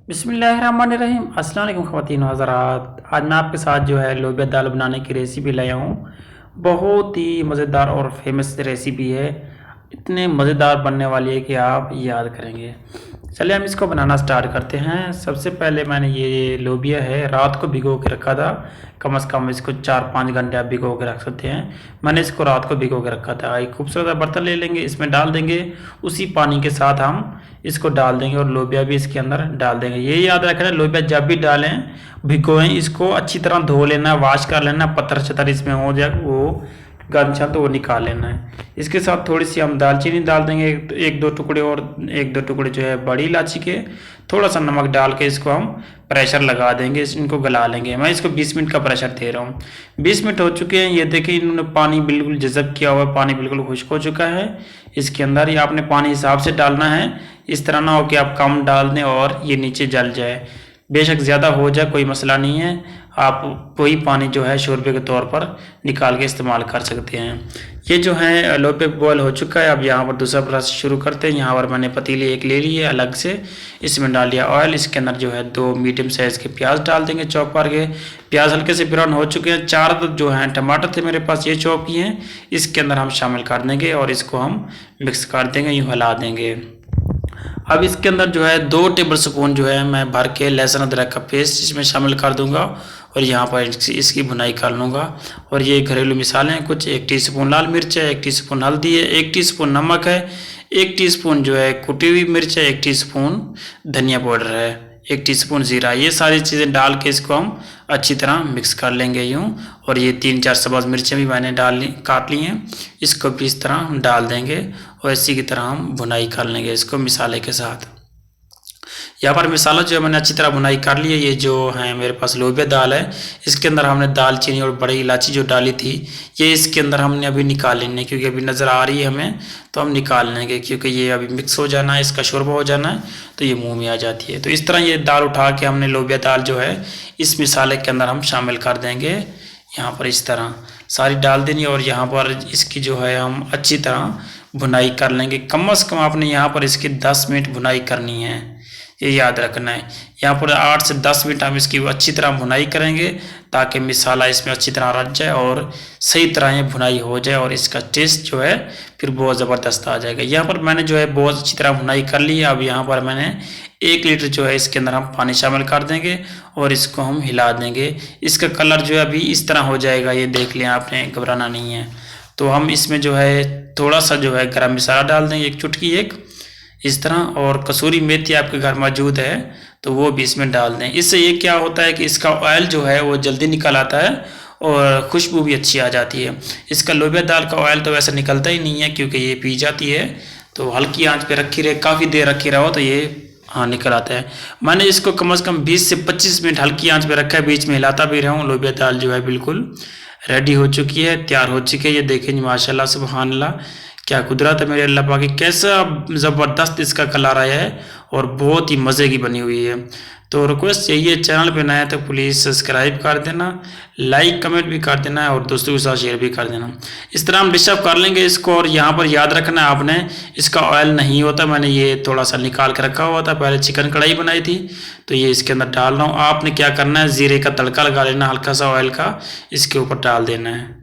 बिस्मिल्लाहिर्रहमानिर्रहीम। अस्सलाम वालेकुम ख़वातीन हज़रात। आज मैं आपके साथ जो है लोबिया दाल बनाने की रेसिपी लाया हूँ। बहुत ही मज़ेदार और फेमस रेसिपी है। इतने मज़ेदार बनने वाली है कि आप याद करेंगे। चलिए हम इसको बनाना स्टार्ट करते हैं। सबसे पहले मैंने ये लोबिया है रात को भिगो के रखा था। कम से कम इसको 4-5 घंटे आप भिगो के रख सकते हैं। मैंने इसको रात को भिगो के रखा था। एक खूबसूरत बर्तन ले लेंगे, इसमें डाल देंगे। उसी पानी के साथ हम इसको डाल देंगे और लोबिया भी इसके अंदर डाल देंगे। ये याद रखना, लोबिया जब भी डालें भिगोएं इसको अच्छी तरह धो लेना, वॉश कर लेना, पत्थर छतर इसमें हो जाए वो गंछा तो वो निकाल लेना है। इसके साथ थोड़ी सी हम दालचीनी डाल देंगे, एक दो टुकड़े, और एक दो टुकड़े जो है बड़ी इलायची के। थोड़ा सा नमक डाल के इसको हम प्रेशर लगा देंगे, इनको गला लेंगे। मैं इसको 20 मिनट का प्रेशर दे रहा हूँ। 20 मिनट हो चुके हैं, ये देखिए इन्होंने पानी बिल्कुल जज़ब किया हुआ है, पानी बिल्कुल खुश्क हो चुका है। इसके अंदर ही आपने पानी हिसाब से डालना है, इस तरह ना हो कि आप कम डाल दें और ये नीचे जल जाए। बेशक ज़्यादा हो जाए कोई मसला नहीं है, आप वही पानी जो है शोरबे के तौर पर निकाल के इस्तेमाल कर सकते हैं। ये जो है लोबिया बॉयल हो चुका है। अब यहाँ पर दूसरा प्रोसेस शुरू करते हैं। यहाँ पर मैंने पतीली एक ले ली है अलग से, इसमें डाल दिया ऑयल। इसके अंदर जो है 2 मीडियम साइज़ के प्याज डाल देंगे चॉप करके। प्याज हल्के से ब्राउन हो चुके हैं। 4 जो हैं टमाटर थे मेरे पास, ये चॉप किए हैं, इसके अंदर हम शामिल कर देंगे और इसको हम मिक्स कर देंगे, यूँ हिला देंगे। अब इसके अंदर जो है 2 टेबल स्पून जो है मैं भर के लहसुन अदरक का पेस्ट इसमें शामिल कर दूंगा और यहाँ पर इसकी भुनाई कर लूँगा। और ये घरेलू मिसाले हैं कुछ, 1 टीस्पून लाल मिर्च है, 1 टीस्पून हल्दी है, 1 टीस्पून नमक है, 1 टीस्पून जो है कुटी हुई मिर्च है, 1 टीस्पून धनिया पाउडर है, 1 टीस्पून जीरा। ये सारी चीज़ें डाल के इसको हम अच्छी तरह मिक्स कर लेंगे यूँ। और ये 3-4 सब्ज़ मिर्चें भी मैंने काट ली हैं, इसको भी इस तरह हम डाल देंगे और इसी की तरह हम भुनाई कर लेंगे इसको मिसाले के साथ। यहाँ पर मिसाला जो है मैंने अच्छी तरह भुनाई कर ली है। ये जो है मेरे पास लोबिया दाल है, इसके अंदर हमने दालचीनी और बड़ी इलायची जो डाली थी, ये इसके अंदर हमने अभी निकाल लेनी है, क्योंकि अभी नज़र आ रही है हमें, तो हम निकाल लेंगे क्योंकि ये अभी मिक्स हो जाना है, इसका शोरबा हो जाना है, तो ये मुँह में आ जाती है। तो इस तरह ये दाल उठा के हमने लोबिया दाल जो है इस मिसाले के अंदर हम शामिल कर देंगे। यहाँ पर इस तरह सारी डाल देनी और यहाँ पर इसकी जो है हम अच्छी तरह भुनाई कर लेंगे। कम से कम आपने यहाँ पर इसकी 10 मिनट भुनाई करनी है, ये याद रखना है। यहाँ पर 8 से 10 मिनट हम इसकी अच्छी तरह भुनाई करेंगे ताकि मिसाला इसमें अच्छी तरह रच जाए और सही तरह ये भुनाई हो जाए और इसका टेस्ट जो है फिर बहुत ज़बरदस्त आ जाएगा। यहाँ पर मैंने जो है बहुत अच्छी तरह भुनाई कर ली है। अब यहाँ पर मैंने 1 लीटर जो है इसके अंदर हम पानी शामिल कर देंगे और इसको हम हिला देंगे। इसका कलर जो है अभी इस तरह हो जाएगा, ये देख लिया आपने, घबराना नहीं है। तो हम इसमें जो है थोड़ा सा जो है गरम मसाला डाल देंगे, 1 चुटकी एक इस तरह, और कसूरी मेथी आपके घर मौजूद है तो वो भी इसमें डाल दें। इससे ये क्या होता है कि इसका ऑयल जो है वो जल्दी निकल आता है और खुशबू भी अच्छी आ जाती है। इसका लोबिया दाल का ऑयल तो वैसे निकलता ही नहीं है क्योंकि ये पी जाती है, तो हल्की आंच पे रखी रहे, काफ़ी देर रखी रहो तो ये हाँ निकल आता है। मैंने इसको कम से कम 20 से 25 मिनट हल्की आंच पे रखा है, बीच में हिलाता भी रहा हूँ। लोबिया दाल जो है बिल्कुल रेडी हो चुकी है, तैयार हो चुकी है। ये देखें माशाल्लाह सुभान अल्लाह, क्या कुदरत है मेरे अल्लाह पाक की, कैसा ज़बरदस्त इसका कलर आया है और बहुत ही मज़े की बनी हुई है। तो रिक्वेस्ट यही है, चैनल पे नया है तो प्लीज़ सब्सक्राइब कर देना, लाइक कमेंट भी कर देना और दोस्तों के साथ शेयर भी कर देना। इस तरह हम डिस्टर्ब कर लेंगे इसको। और यहाँ पर याद रखना है आपने, इसका ऑयल नहीं होता, मैंने ये थोड़ा सा निकाल के रखा हुआ था, पहले चिकन कढ़ाई बनाई थी तो ये इसके अंदर डाल रहा हूँ। आपने क्या करना है, ज़ीरे का तड़का लगा लेना, हल्का सा ऑयल का इसके ऊपर डाल देना है।